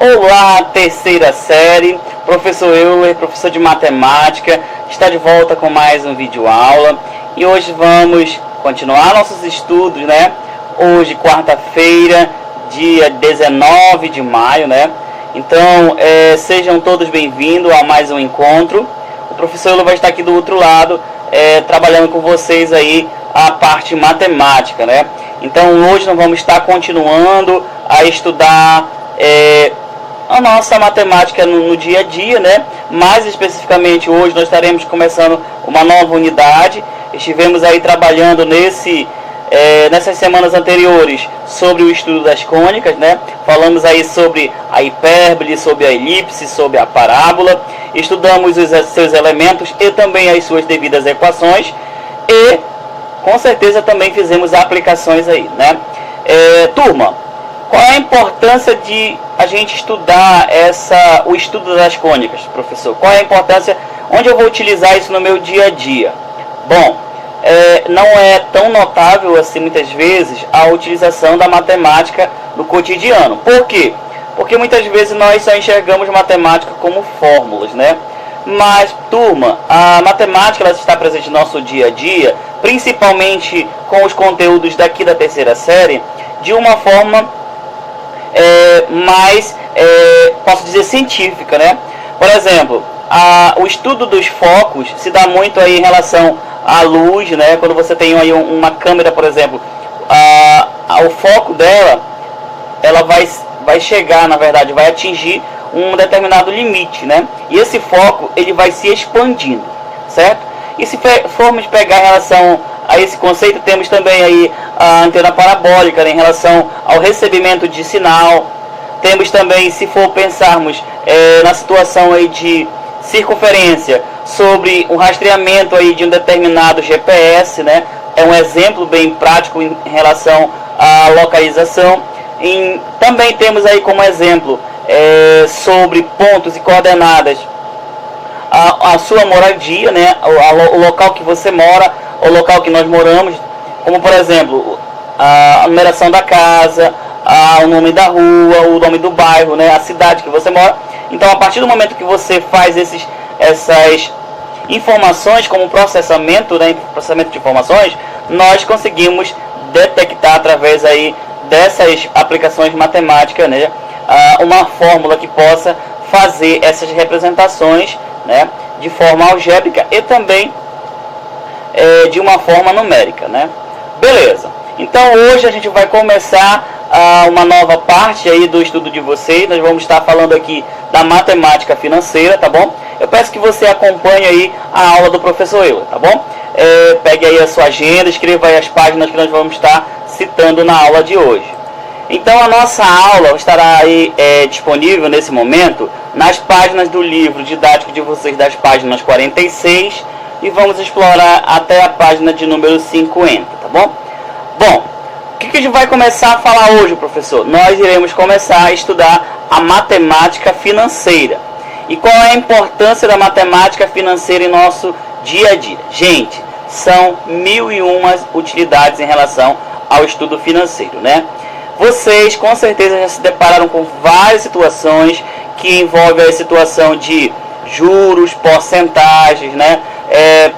Olá, terceira série, professor Euler, professor de matemática, está de volta com mais um vídeo aula e hoje vamos continuar nossos estudos, né? Hoje, quarta-feira, dia 19 de maio, né? Então, sejam todos bem-vindos a mais um encontro. O professor Euler vai estar aqui do outro lado, trabalhando com vocês aí a parte matemática, né? Então, hoje nós vamos estar continuando a estudar a nossa matemática no dia a dia, né? Mais especificamente hoje nós estaremos começando uma nova unidade. Estivemos aí trabalhando nessas semanas anteriores sobre o estudo das cônicas, né? Falamos aí sobre a hipérbole, sobre a elipse, sobre a parábola. Estudamos os seus elementos e também as suas devidas equações e com certeza também fizemos aplicações aí, né? Turma, qual é a importância de a gente estudar o estudo das cônicas, professor? Qual é a importância? Onde eu vou utilizar isso no meu dia a dia? Bom, não é tão notável assim muitas vezes a utilização da matemática no cotidiano. Por quê? Porque muitas vezes nós só enxergamos matemática como fórmulas, né? Mas, turma, a matemática ela está presente no nosso dia a dia, principalmente com os conteúdos daqui da terceira série, de uma forma mais, posso dizer, científica, né? Por exemplo, o estudo dos focos se dá muito aí em relação à luz, né? Quando você tem aí uma câmera, por exemplo, o foco dela, ela vai chegar, na verdade, vai atingir um determinado limite, né? E esse foco, ele vai se expandindo, certo? E se formos pegar em relação a esse conceito, temos também aí a antena parabólica, né, em relação ao recebimento de sinal. Temos também, se for pensarmos na situação aí de circunferência, sobre o rastreamento aí de um determinado GPS, né? É um exemplo bem prático em relação à localização. Também temos aí como exemplo sobre pontos e coordenadas a sua moradia, né? O local que você mora, o local que nós moramos, como por exemplo a numeração da casa, o nome da rua, o nome do bairro, né? A cidade que você mora. Então, a partir do momento que você faz essas informações como processamento, né? Processamento de informações, nós conseguimos detectar através aí dessas aplicações matemáticas, né? Uma fórmula que possa fazer essas representações, né? De forma algébrica e também de uma forma numérica, né? Beleza. Então hoje a gente vai começar uma nova parte aí do estudo de vocês. Nós vamos estar falando aqui da matemática financeira, tá bom? Eu peço que você acompanhe aí a aula do professor Euler, tá bom? Pegue aí a sua agenda, escreva aí as páginas que nós vamos estar citando na aula de hoje. Então a nossa aula estará aí disponível nesse momento nas páginas do livro didático de vocês, das páginas 46, e vamos explorar até a página de número 50, tá bom? Bom, o que a gente vai começar a falar hoje, professor? Nós iremos começar a estudar a matemática financeira. E qual é a importância da matemática financeira em nosso dia a dia? Gente, são 1001 utilidades em relação ao estudo financeiro, né? Vocês com certeza já se depararam com várias situações que envolvem a situação de juros, porcentagens, né?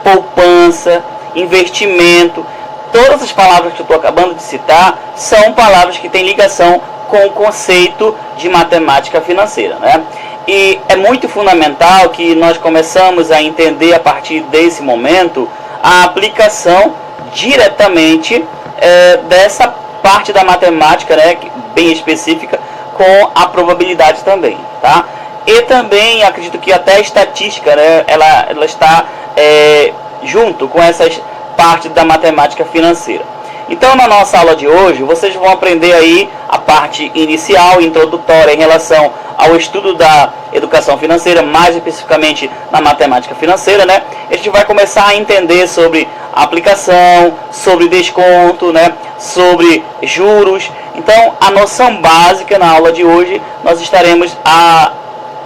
Poupança, investimento. Todas as palavras que eu estou acabando de citar são palavras que têm ligação com o conceito de matemática financeira, né? E é muito fundamental que nós começamos a entender a partir desse momento a aplicação diretamente dessa parte da matemática, né, bem específica, com a probabilidade também, tá? E também acredito que até a estatística, né, ela está junto com essas partes da matemática financeira. Então, na nossa aula de hoje, vocês vão aprender aí a parte inicial, introdutória em relação ao estudo da educação financeira, mais especificamente na matemática financeira, né? A gente vai começar a entender sobre aplicação, sobre desconto, né? Sobre juros. Então, a noção básica na aula de hoje, nós estaremos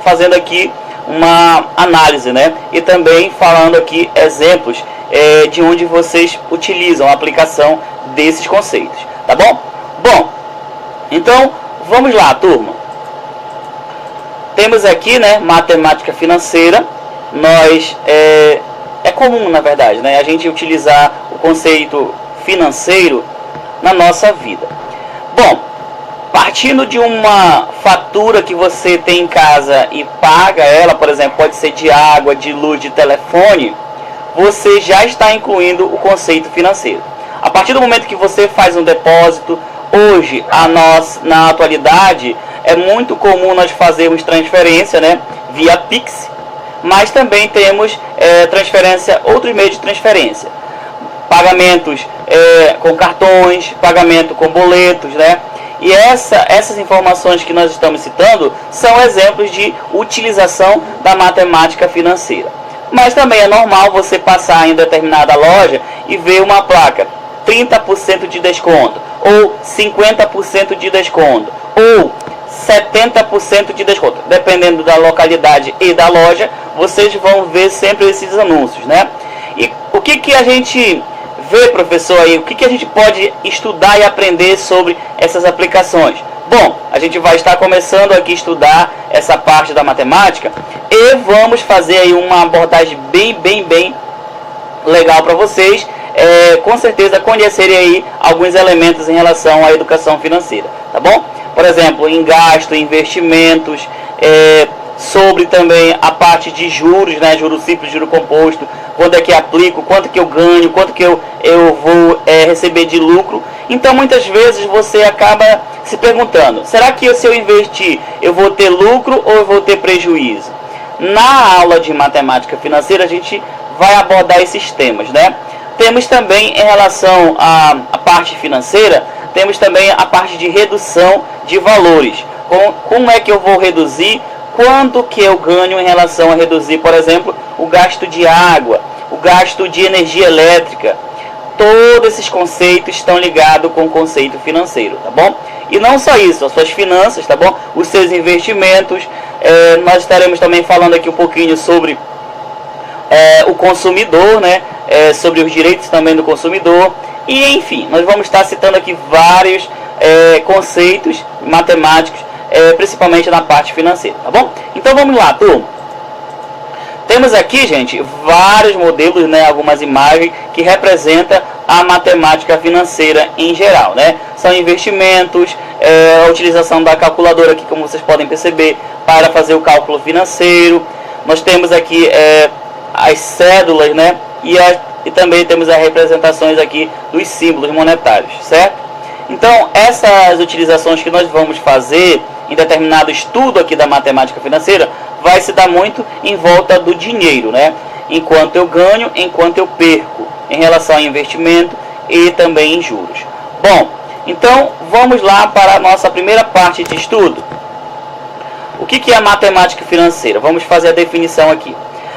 fazendo aqui uma análise, né? E também falando aqui exemplos de onde vocês utilizam a aplicação desses conceitos, tá bom? Bom, então vamos lá, turma. temos aqui, né, matemática financeira. Nós é comum, na verdade, né, a gente utilizar o conceito financeiro na nossa vida. Bom, partindo de uma fatura que você tem em casa e paga ela, por exemplo, pode ser de água, de luz, de telefone, você já está incluindo o conceito financeiro. A partir do momento que você faz um depósito, hoje, na atualidade, é muito comum nós fazermos transferência, né, via Pix, mas também temos outros meios de transferência. Pagamentos com cartões, pagamento com boletos, né? E essas informações que nós estamos citando são exemplos de utilização da matemática financeira. Mas também é normal você passar em determinada loja e ver uma placa 30% de desconto, ou 50% de desconto, ou 70% de desconto. Dependendo da localidade e da loja, vocês vão ver sempre esses anúncios, né? E o que a gente vê, professor, aí? O que a gente pode estudar e aprender sobre essas aplicações? Bom, a gente vai estar começando aqui a estudar essa parte da matemática e vamos fazer aí uma abordagem bem legal para vocês, com certeza conhecerem aí alguns elementos em relação à educação financeira, tá bom? Por exemplo, em gasto, investimentos, sobre também a parte de juros, né? Juro simples, juro composto, quando é que aplico, quanto que eu ganho, quanto que eu vou receber de lucro. Então muitas vezes você acaba se perguntando, será que se eu investir eu vou ter lucro ou eu vou ter prejuízo? Na aula de matemática financeira a gente vai abordar esses temas, né? Temos também em relação à parte financeira, temos também a parte de redução de valores. Como é que eu vou reduzir? Quanto que eu ganho em relação a reduzir, por exemplo, o gasto de água, o gasto de energia elétrica. Todos esses conceitos estão ligados com o conceito financeiro, tá bom? E não só isso, as suas finanças, tá bom? Os seus investimentos. Nós estaremos também falando aqui um pouquinho sobre o consumidor, né? Sobre os direitos também do consumidor. E enfim, nós vamos estar citando aqui vários conceitos matemáticos, principalmente na parte financeira, tá bom? Então vamos lá, turma. Temos aqui, gente, vários modelos, né, algumas imagens que representam a matemática financeira em geral, né? São investimentos, a utilização da calculadora aqui, como vocês podem perceber, para fazer o cálculo financeiro. Nós temos aqui as cédulas, né? E também temos as representações aqui dos símbolos monetários, certo? Então, essas utilizações que nós vamos fazer em determinado estudo aqui da matemática financeira vai se dar muito em volta do dinheiro, né? Enquanto eu ganho, enquanto eu perco, em relação a investimento e também em juros. Bom, então vamos lá para a nossa primeira parte de estudo. O que é a matemática financeira? Vamos fazer a definição aqui.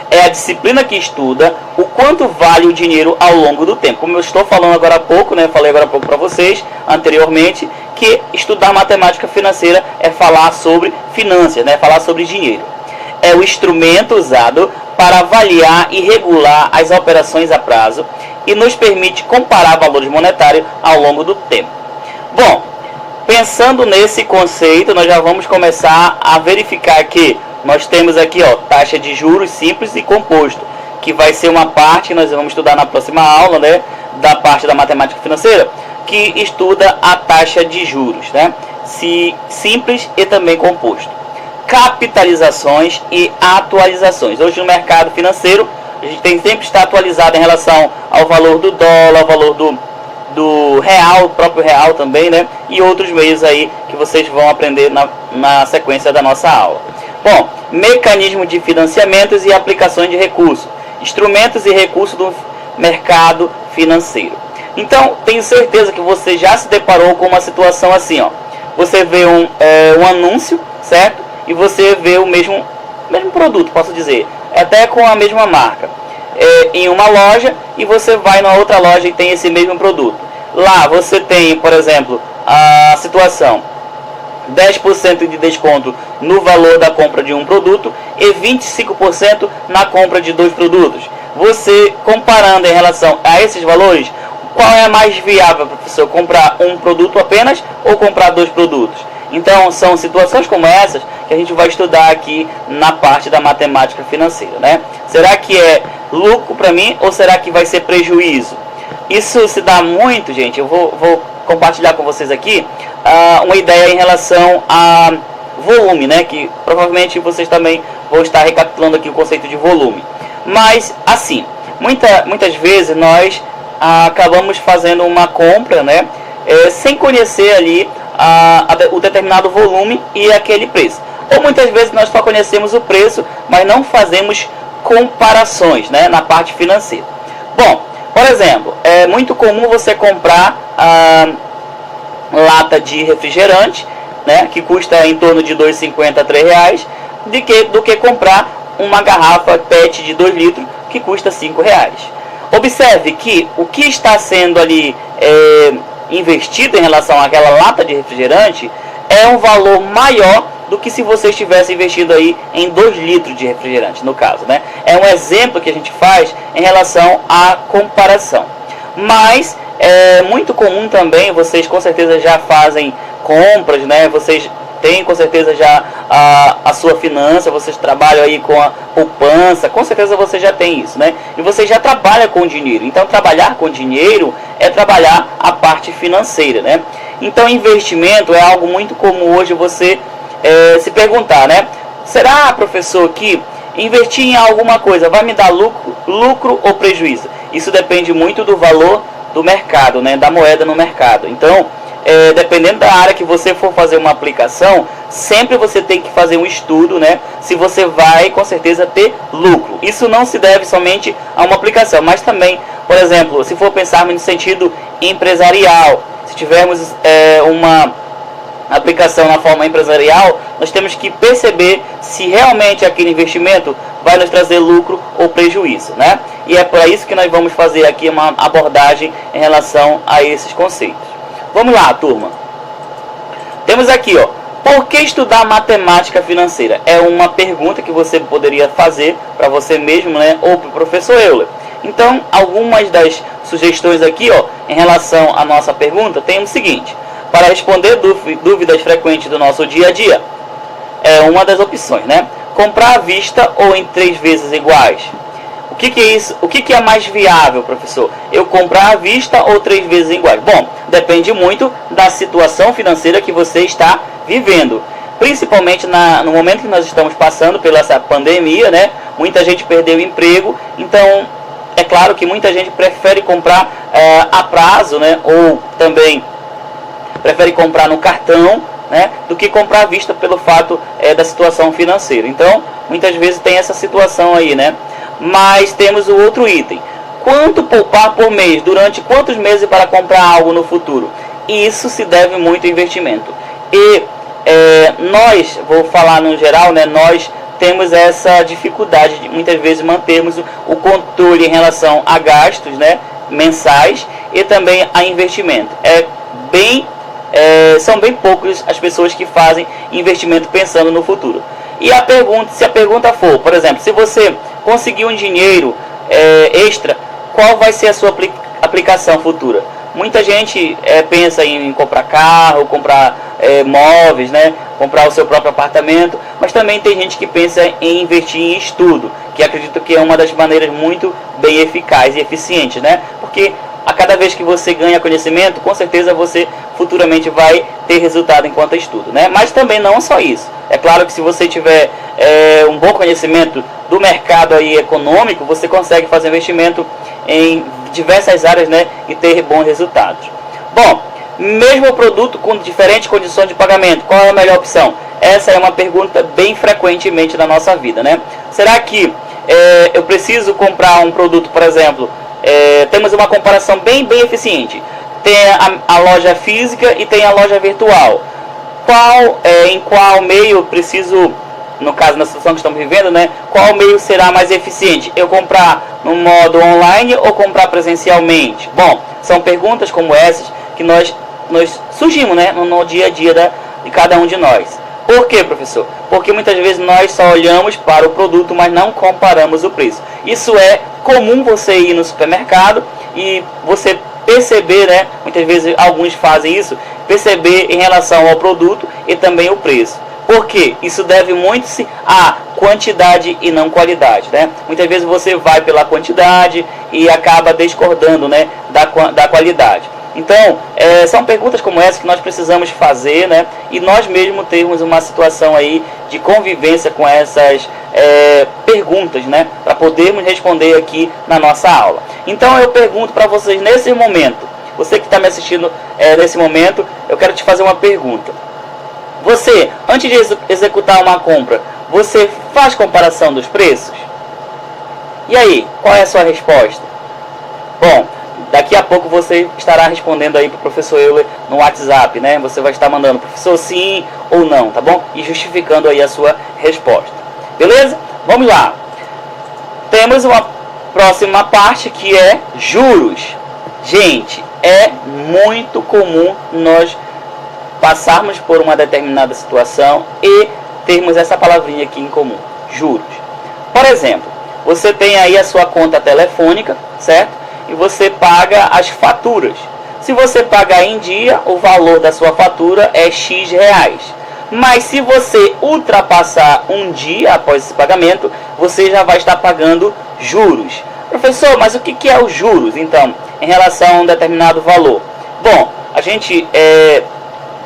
É a disciplina que estuda o quanto vale o dinheiro ao longo do tempo. Como eu estou falando agora há pouco, né? Falei agora há pouco para vocês, anteriormente, que estudar matemática financeira é falar sobre finanças, né? Falar sobre dinheiro. É o instrumento usado para avaliar e regular as operações a prazo e nos permite comparar valores monetários ao longo do tempo. Bom, pensando nesse conceito, nós já vamos começar a verificar que nós temos aqui, ó, taxa de juros simples e composto, que vai ser uma parte que nós vamos estudar na próxima aula, né, da parte da matemática financeira, que estuda a taxa de juros, né, simples e também composto. Capitalizações e atualizações. Hoje no mercado financeiro, a gente tem sempre que estar atualizado em relação ao valor do dólar, ao valor do real, o próprio real também, né, e outros meios aí que vocês vão aprender na sequência da nossa aula. Bom, mecanismo de financiamentos e aplicações de recursos, instrumentos e recursos do mercado financeiro. Então, tenho certeza que você já se deparou com uma situação assim, ó. Você vê um anúncio, certo? E você vê o mesmo produto, posso dizer, até com a mesma marca, em uma loja, e você vai na outra loja e tem esse mesmo produto. Lá você tem, por exemplo, a situação 10% de desconto no valor da compra de um produto e 25% na compra de 2 produtos. Você comparando em relação a esses valores, qual é mais viável, professor? Comprar um produto apenas ou comprar 2 produtos? Então são situações como essas que a gente vai estudar aqui na parte da matemática financeira, né? Será que é lucro para mim ou será que vai ser prejuízo? Isso se dá muito, gente. Eu vou compartilhar com vocês aqui uma ideia em relação a volume, né? Que provavelmente vocês também vão estar recapitulando aqui o conceito de volume. Mas assim, muitas vezes nós acabamos fazendo uma compra, né? Sem conhecer ali o determinado volume e aquele preço. Ou muitas vezes nós só conhecemos o preço, mas não fazemos comparações, né, na parte financeira. Bom, por exemplo, é muito comum você comprar lata de refrigerante, né, que custa em torno de R$ 2,50 a R$ 3, do que comprar uma garrafa PET de 2 litros que custa R$ 5. Observe que o que está sendo ali investido em relação àquela lata de refrigerante é um valor maior do que se você estivesse investido aí em 2 litros de refrigerante, no caso, né? É um exemplo que a gente faz em relação à comparação. Mas é muito comum também, vocês com certeza já fazem compras, né? Vocês têm com certeza já a sua finança, vocês trabalham aí com a poupança, com certeza você já tem isso, né? E você já trabalha com dinheiro. Então trabalhar com dinheiro é trabalhar a parte financeira, né? Então investimento é algo muito comum hoje você se perguntar, né? Será, professor, que investir em alguma coisa vai me dar lucro ou prejuízo? Isso depende muito do valor do mercado, né? Da moeda no mercado. Então, dependendo da área que você for fazer uma aplicação, sempre você tem que fazer um estudo, né? Se você vai, com certeza, ter lucro. Isso não se deve somente a uma aplicação, mas também, por exemplo, se for pensarmos no sentido empresarial, se tivermos uma aplicação na forma empresarial, nós temos que perceber se realmente aquele investimento vai nos trazer lucro ou prejuízo, né? E é para isso que nós vamos fazer aqui uma abordagem em relação a esses conceitos. Vamos lá, turma. Temos aqui, ó, por que estudar matemática financeira? É uma pergunta que você poderia fazer para você mesmo, né, ou para o professor Euler. Então, algumas das sugestões aqui, ó, em relação à nossa pergunta, tem o seguinte: para responder dúvidas frequentes do nosso dia a dia, é uma das opções, né? Comprar à vista ou em 3 vezes iguais. O que é isso? O que é mais viável, professor? Eu comprar à vista ou 3 vezes iguais? Bom, depende muito da situação financeira que você está vivendo. Principalmente no momento que nós estamos passando pela essa pandemia, né? Muita gente perdeu o emprego, então é claro que muita gente prefere comprar a prazo, né? Ou também prefere comprar no cartão, né, do que comprar à vista pelo fato da situação financeira. Então, muitas vezes tem essa situação aí, né? Mas temos o outro item. Quanto poupar por mês? Durante quantos meses para comprar algo no futuro? Isso se deve muito ao investimento. E nós, vou falar no geral, né, nós temos essa dificuldade de muitas vezes mantermos o controle em relação a gastos, né, mensais e também a investimento. São bem poucas as pessoas que fazem investimento pensando no futuro. E se a pergunta for, por exemplo, se você conseguir um dinheiro extra, qual vai ser a sua aplicação futura? Muita gente pensa em comprar carro, comprar móveis, né? Comprar o seu próprio apartamento, mas também tem gente que pensa em investir em estudo, que acredito que é uma das maneiras muito bem eficazes e eficientes, né? Porque a cada vez que você ganha conhecimento, com certeza você futuramente vai ter resultado enquanto estudo, né? Mas também não só isso. É claro que se você tiver um bom conhecimento do mercado aí econômico, você consegue fazer investimento em diversas áreas, né? E ter bons resultados. Bom, mesmo produto com diferentes condições de pagamento, qual é a melhor opção? Essa é uma pergunta bem frequentemente na nossa vida, né? Será que eu preciso comprar um produto, por exemplo, temos uma comparação bem eficiente. Tem a loja física e tem a loja virtual. Em qual meio eu preciso, no caso, na situação que estamos vivendo, né? Qual meio será mais eficiente? Eu comprar no modo online ou comprar presencialmente? Bom, são perguntas como essas que nós surgimos, né, no dia a dia de cada um de nós. Por quê, professor? Porque muitas vezes nós só olhamos para o produto, mas não comparamos o preço. Isso é comum você ir no supermercado e você perceber, né? Muitas vezes alguns fazem isso, perceber em relação ao produto e também o preço. Por quê? Isso deve muito à quantidade e não qualidade, né? Muitas vezes você vai pela quantidade e acaba discordando, né, da qualidade. Então, são perguntas como essa que nós precisamos fazer, né? E nós mesmos termos uma situação aí de convivência com essas perguntas, né? Para podermos responder aqui na nossa aula. Então, eu pergunto para vocês nesse momento, você que está me assistindo nesse momento, eu quero te fazer uma pergunta. Você, antes de executar uma compra, você faz comparação dos preços? E aí, qual é a sua resposta? Bom, daqui a pouco você estará respondendo aí para o professor Euler no WhatsApp, né? Você vai estar mandando, professor, sim ou não, tá bom? E justificando aí a sua resposta. Beleza? Vamos lá. Temos uma próxima parte que é juros. Gente, é muito comum nós passarmos por uma determinada situação e termos essa palavrinha aqui em comum, juros. Por exemplo, você tem aí a sua conta telefônica, certo? E você paga as faturas. Se você pagar em dia, o valor da sua fatura é X reais. Mas se você ultrapassar um dia após esse pagamento, você já vai estar pagando juros. Professor, mas o que é os juros, então, em relação a um determinado valor? Bom, a gente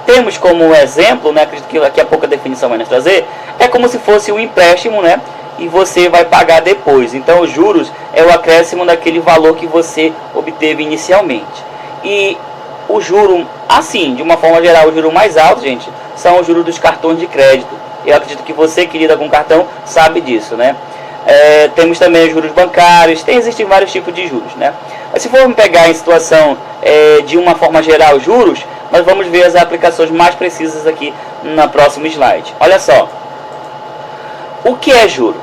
temos como exemplo, né, acredito que daqui a pouco a definição vai nos trazer, é como se fosse um empréstimo, né, e você vai pagar depois. Então, os juros é o acréscimo daquele valor que você obteve inicialmente. E o juro, assim, de uma forma geral, o juro mais alto, gente, são os juros dos cartões de crédito. Eu acredito que você, querida, com cartão, sabe disso, né? Temos também os juros bancários, existem vários tipos de juros, né? Mas se formos pegar em situação de uma forma geral juros, nós vamos ver as aplicações mais precisas aqui no próximo slide. Olha só. O que é juro?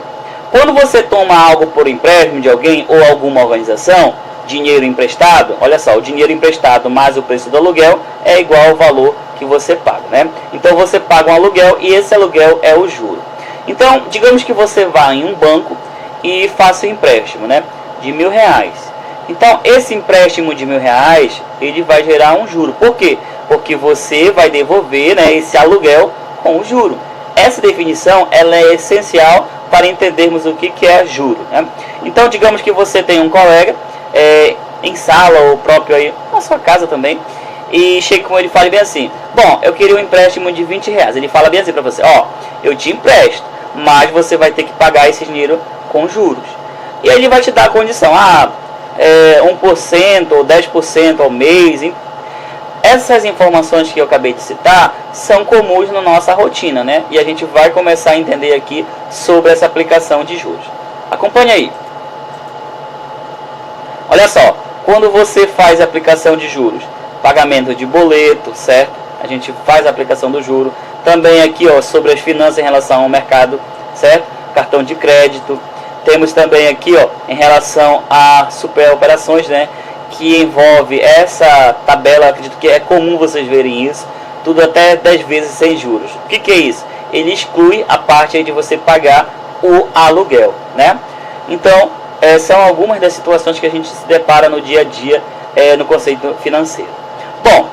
Quando você toma algo por empréstimo de alguém ou alguma organização, dinheiro emprestado, olha só, o dinheiro emprestado mais o preço do aluguel é igual ao valor que você paga, né? Então você paga um aluguel e esse aluguel é o juro. Então, digamos que você vá em um banco e faça um empréstimo, né, de R$1.000. Então, esse empréstimo de R$1.000, ele vai gerar um juro. Por quê? Porque você vai devolver, né, esse aluguel com o juro. Essa definição ela é essencial para entendermos o que é juro, né? Então, digamos que você tem um colega em sala ou próprio aí na sua casa também, e chega com ele e fala bem assim: bom, eu queria um empréstimo de R$20. Ele fala bem assim para você: ó, eu te empresto, mas você vai ter que pagar esse dinheiro com juros. E aí ele vai te dar a condição: 1% ou 10% ao mês. Essas informações que eu acabei de citar são comuns na nossa rotina, né? E a gente vai começar a entender aqui sobre essa aplicação de juros. Acompanhe aí. Olha só, quando você faz a aplicação de juros, pagamento de boleto, certo? A gente faz a aplicação do juro. Também aqui, ó, sobre as finanças em relação ao mercado, certo? Cartão de crédito. Temos também aqui, ó, em relação a superoperações, né, que envolve essa tabela. Acredito que é comum vocês verem isso, tudo até 10 vezes sem juros. O que é isso? Ele exclui a parte aí de você pagar o aluguel, né? Então, são algumas das situações que a gente se depara no dia a dia no conceito financeiro. Bom,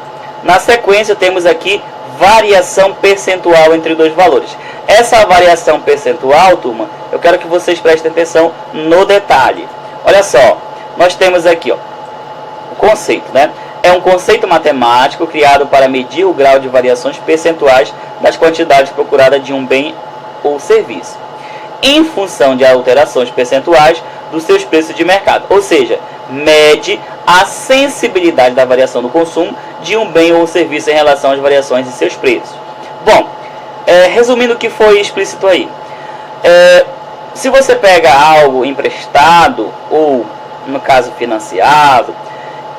na sequência temos aqui variação percentual entre dois valores. Essa variação percentual, turma, eu quero que vocês prestem atenção no detalhe. Olha só, nós temos aqui, ó, o conceito, né? É um conceito matemático criado para medir o grau de variações percentuais das quantidades procuradas de um bem ou serviço, em função de alterações percentuais dos seus preços de mercado. Ou seja, mede a sensibilidade da variação do consumo de um bem ou serviço em relação às variações de seus preços. Bom, resumindo o que foi explícito aí, se você pega algo emprestado ou, no caso, financiado,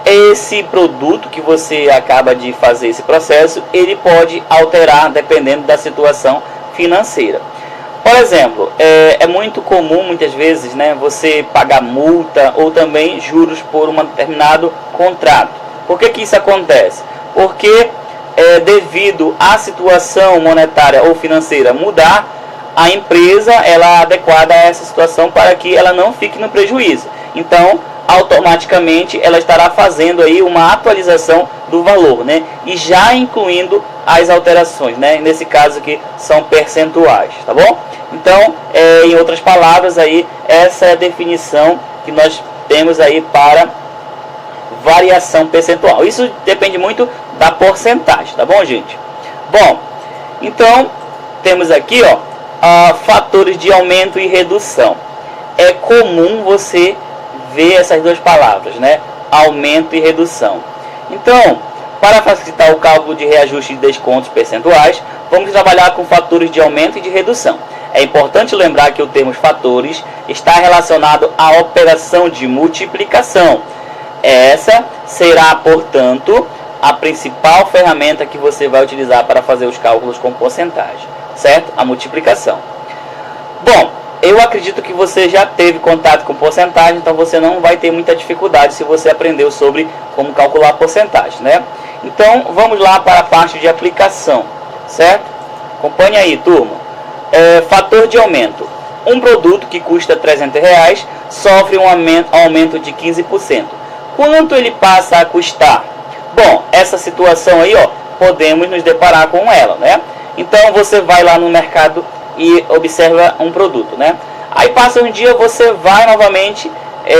esse produto que você acaba de fazer esse processo, ele pode alterar dependendo da situação financeira. Por exemplo, é muito comum muitas vezes, né, você pagar multa ou também juros por um determinado contrato. Por que isso acontece? Porque devido à situação monetária ou financeira mudar, a empresa ela é adequada a essa situação para que ela não fique no prejuízo. Então, automaticamente ela estará fazendo aí uma atualização do valor, né? E já incluindo as alterações, né? Nesse caso aqui são percentuais, tá bom? Então, em outras palavras aí, essa é a definição que nós temos aí para variação percentual. Isso depende muito da porcentagem, tá bom, gente? Bom, então temos aqui, ó, fatores de aumento e redução. É comum você ver essas duas palavras, né? Aumento e redução. Então, para facilitar o cálculo de reajuste de descontos percentuais, vamos trabalhar com fatores de aumento e de redução. É importante lembrar que o termo fatores está relacionado à operação de multiplicação. Essa será, portanto, a principal ferramenta que você vai utilizar para fazer os cálculos com porcentagem, certo? A multiplicação. Bom, eu acredito que você já teve contato com porcentagem, então você não vai ter muita dificuldade se você aprendeu sobre como calcular a porcentagem, né? Então, vamos lá para a parte de aplicação, certo? Acompanhe aí, turma. Fator de aumento. Um produto que custa R$300 sofre um aumento de 15%. Quanto ele passa a custar? Bom, essa situação aí, ó, podemos nos deparar com ela, né? Então, você vai lá no mercado e observa um produto, né? Aí passa um dia, você vai novamente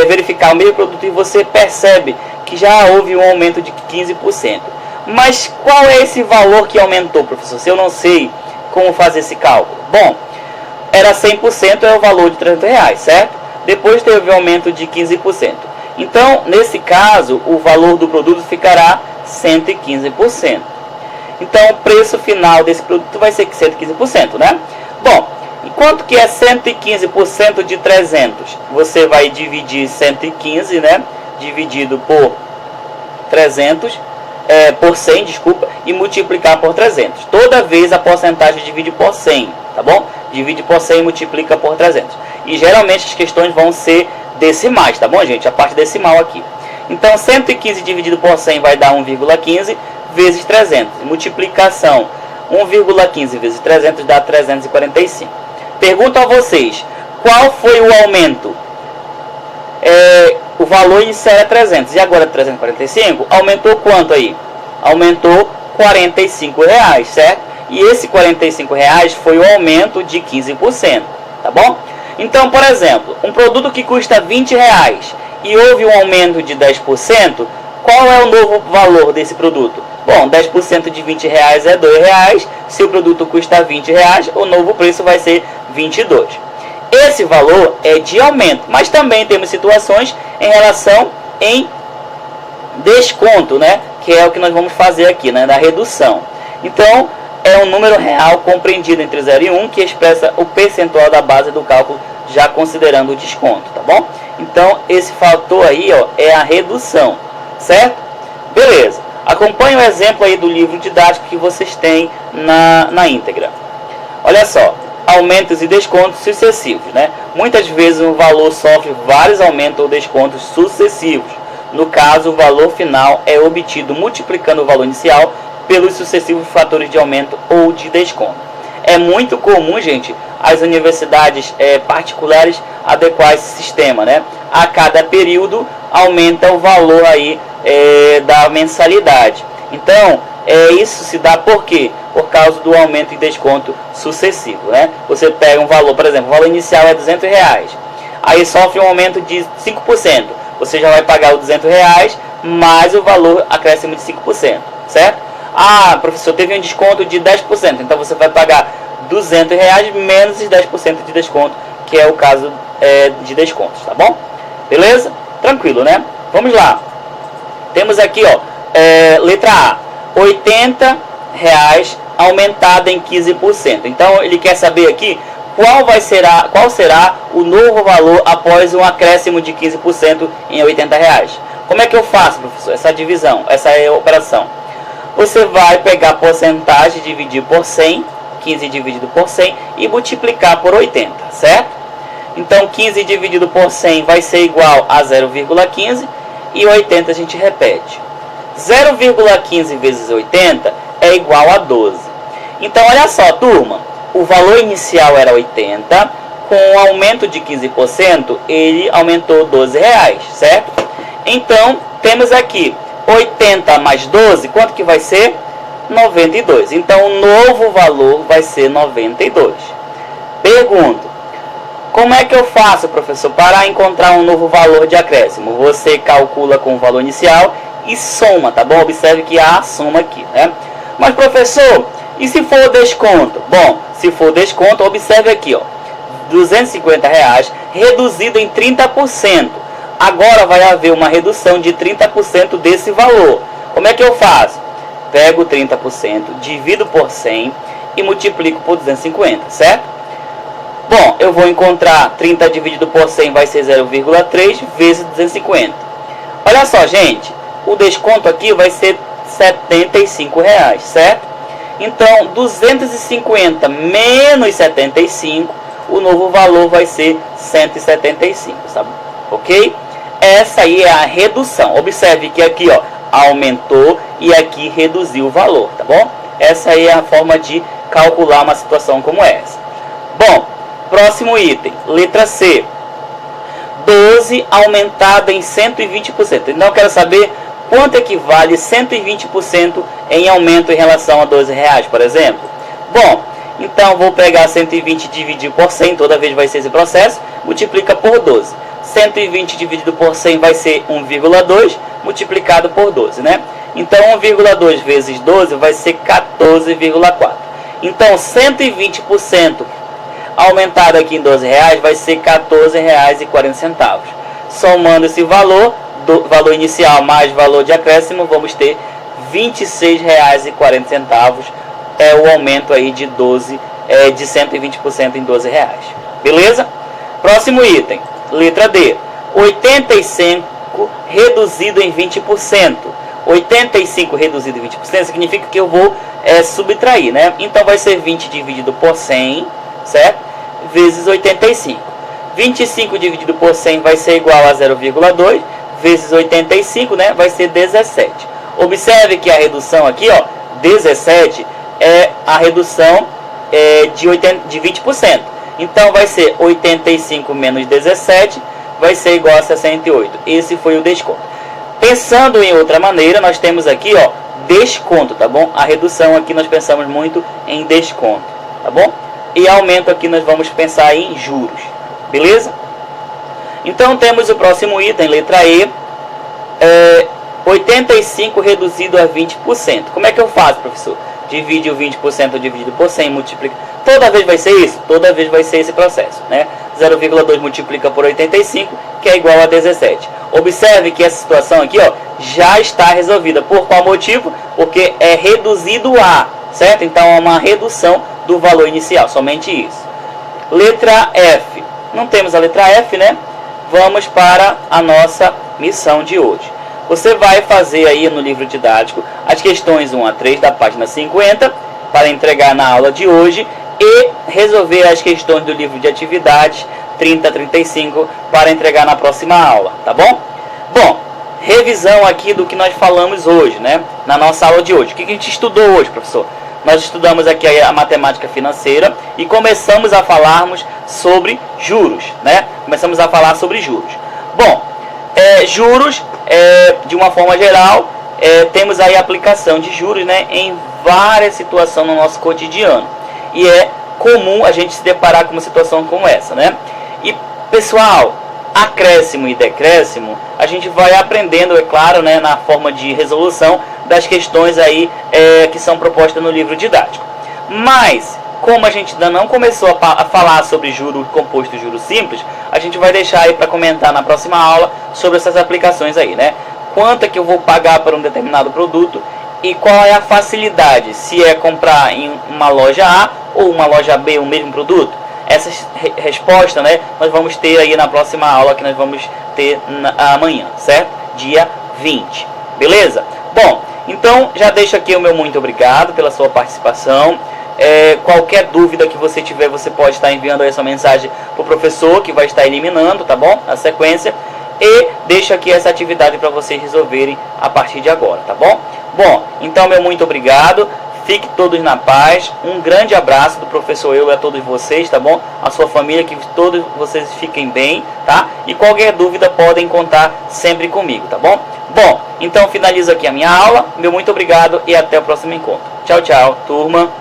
verificar o mesmo produto e você percebe que já houve um aumento de 15%. Mas qual é esse valor que aumentou, professor? Se eu não sei como fazer esse cálculo. Bom, era 100%, é o valor de R$300, certo? Depois teve um aumento de 15%. Então, nesse caso, o valor do produto ficará 115%. Então, o preço final desse produto vai ser 115%, né? Bom, e quanto que é 115% de 300? Você vai dividir 115, né? Dividido por 300, por 100, desculpa, e multiplicar por 300. Toda vez a porcentagem divide por 100, tá bom? Divide por 100 e multiplica por 300. E geralmente as questões vão ser decimais, tá bom, gente? A parte decimal aqui. Então, 115 dividido por 100 vai dar 1,15 vezes 300. Multiplicação, 1,15 vezes 300 dá 345. Pergunto a vocês, qual foi o aumento? O valor inicial é 300 e agora 345, aumentou quanto aí? Aumentou R$45, certo? E esse R$45 foi o aumento de 15%, tá bom? Então, por exemplo, um produto que custa R$20 e houve um aumento de 10%, qual é o novo valor desse produto? Bom, 10% de R$20 é R$2, se o produto custa R$20, o novo preço vai ser 22. Esse valor é de aumento, mas também temos situações em relação em desconto, né? Que é o que nós vamos fazer aqui, né? Da redução. Então, é um número real compreendido entre 0 e 1 que expressa o percentual da base do cálculo, já considerando o desconto, tá bom? Então, esse fator aí, ó, é a redução, certo? Beleza. Acompanhe o exemplo aí do livro didático que vocês têm na íntegra. Olha só. Aumentos e descontos sucessivos, né? Muitas vezes o valor sofre vários aumentos ou descontos sucessivos. No caso, o valor final é obtido multiplicando o valor inicial pelos sucessivos fatores de aumento ou de desconto. É muito comum, gente, as universidades particulares adequar esse sistema, né? A cada período aumenta o valor aí da mensalidade. Então, isso se dá por quê? Por causa do aumento e desconto sucessivo, né? Você pega um valor, por exemplo, o valor inicial é R$200, aí sofre um aumento de 5%. Você já vai pagar os R$200, mais o valor acréscimo de 5%, certo? Ah, professor, teve um desconto de 10%, então você vai pagar R$200 menos os 10% de desconto, que é o caso de descontos, tá bom? Beleza? Tranquilo, né? Vamos lá. Temos aqui, ó, letra A, R$80 aumentada em 15%. Então ele quer saber aqui qual será o novo valor após um acréscimo de 15% em R$80. Como é que eu faço, professor, essa divisão, essa operação? Você vai pegar a porcentagem, dividir por 100, 15 dividido por 100 e multiplicar por 80, certo? Então 15 dividido por 100 vai ser igual a 0,15 e 80 a gente repete. 0,15 vezes 80 é igual a 12. Então, olha só, turma. O valor inicial era 80. com o aumento de 15%, ele aumentou R$12, certo? Então, temos aqui 80 mais 12, quanto que vai ser? 92. Então, o novo valor vai ser 92. Pergunto, como é que eu faço, professor, para encontrar um novo valor de acréscimo? Você calcula com o valor inicial e soma, tá bom? Observe que há a soma aqui, né? Mas, professor, e se for desconto? Bom, se for desconto, observe aqui, ó, R$250 reduzido em 30%. Agora vai haver uma redução de 30% desse valor. Como é que eu faço? Pego 30%, divido por 100 e multiplico por 250, certo? Bom, eu vou encontrar 30 dividido por 100 vai ser 0,3 vezes 250. Olha só, gente, o desconto aqui vai ser R$75, certo? Então, 250 menos 75, o novo valor vai ser 175, sabe? Ok? Essa aí é a redução. Observe que aqui, ó, aumentou e aqui reduziu o valor, tá bom? Essa aí é a forma de calcular uma situação como essa. Bom, próximo item, letra C. 12 aumentada em 120%. Então, eu quero saber quanto equivale 120% em aumento em relação a R$12, por exemplo. Bom, então vou pegar 120 e dividir por 100, toda vez vai ser esse processo, multiplica por 12. 120 dividido por 100 vai ser 1,2 multiplicado por 12, né? Então 1,2 vezes 12 vai ser 14,4. Então 120% aumentado aqui em R$12 vai ser R$14,40. Somando esse valor, do valor inicial mais valor de acréscimo, vamos ter R$26,40. É o aumento aí de 120% em R$12. Beleza? Próximo item, letra D. 85 reduzido em 20%. 85 reduzido em 20% significa que eu vou subtrair, né? Então vai ser 20 dividido por 100, certo? Vezes 85. 25 dividido por 100 vai ser igual a 0,2 vezes 85, né? Vai ser 17. Observe que a redução aqui, ó, 17 é a redução de 20%. Então vai ser 85 menos 17 vai ser igual a 68. Esse foi o desconto. Pensando em outra maneira, nós temos aqui, ó, desconto, tá bom? A redução aqui nós pensamos muito em desconto, tá bom? E aumento aqui nós vamos pensar em juros, beleza? Então temos o próximo item, letra E, 85 reduzido a 20%. Como é que eu faço, professor? Divide o 20% dividido por 100, multiplica. Toda vez vai ser isso? Toda vez vai ser esse processo, né? 0,2 multiplica por 85, que é igual a 17. Observe que essa situação aqui, ó, já está resolvida. Por qual motivo? Porque é reduzido a, certo? Então é uma redução do valor inicial, somente isso. Letra F. Não temos a letra F, né? Vamos para a nossa missão de hoje. Você vai fazer aí no livro didático as questões 1 a 3 da página 50 para entregar na aula de hoje e resolver as questões do livro de atividades 30 a 35 para entregar na próxima aula, tá bom? Bom, revisão aqui do que nós falamos hoje, né? Na nossa aula de hoje. O que a gente estudou hoje, professor? Nós estudamos aqui a matemática financeira e começamos a falarmos sobre juros, né? Começamos a falar sobre juros. Bom, juros, de uma forma geral, temos aí a aplicação de juros, né, em várias situações no nosso cotidiano. E é comum a gente se deparar com uma situação como essa, né? E, pessoal, acréscimo e decréscimo, a gente vai aprendendo, é claro, né, na forma de resolução das questões aí que são propostas no livro didático. Mas, como a gente ainda não começou a falar sobre juro composto e juro simples, a gente vai deixar aí para comentar na próxima aula sobre essas aplicações aí, né? Quanto é que eu vou pagar para um determinado produto e qual é a facilidade, se é comprar em uma loja A ou uma loja B o mesmo produto. Essa resposta, né, nós vamos ter aí na próxima aula que nós vamos ter amanhã, certo? Dia 20, beleza? Bom, então já deixo aqui o meu muito obrigado pela sua participação. Qualquer dúvida que você tiver, você pode estar enviando essa mensagem para o professor, que vai estar eliminando, tá bom? A sequência. E deixo aqui essa atividade para vocês resolverem a partir de agora, tá bom? Bom, então meu muito obrigado. Fique todos na paz. Um grande abraço do professor Euler a todos vocês, tá bom? A sua família, que todos vocês fiquem bem, tá? E qualquer dúvida podem contar sempre comigo, tá bom? Bom, então finalizo aqui a minha aula. Meu muito obrigado e até o próximo encontro. Tchau, tchau, turma.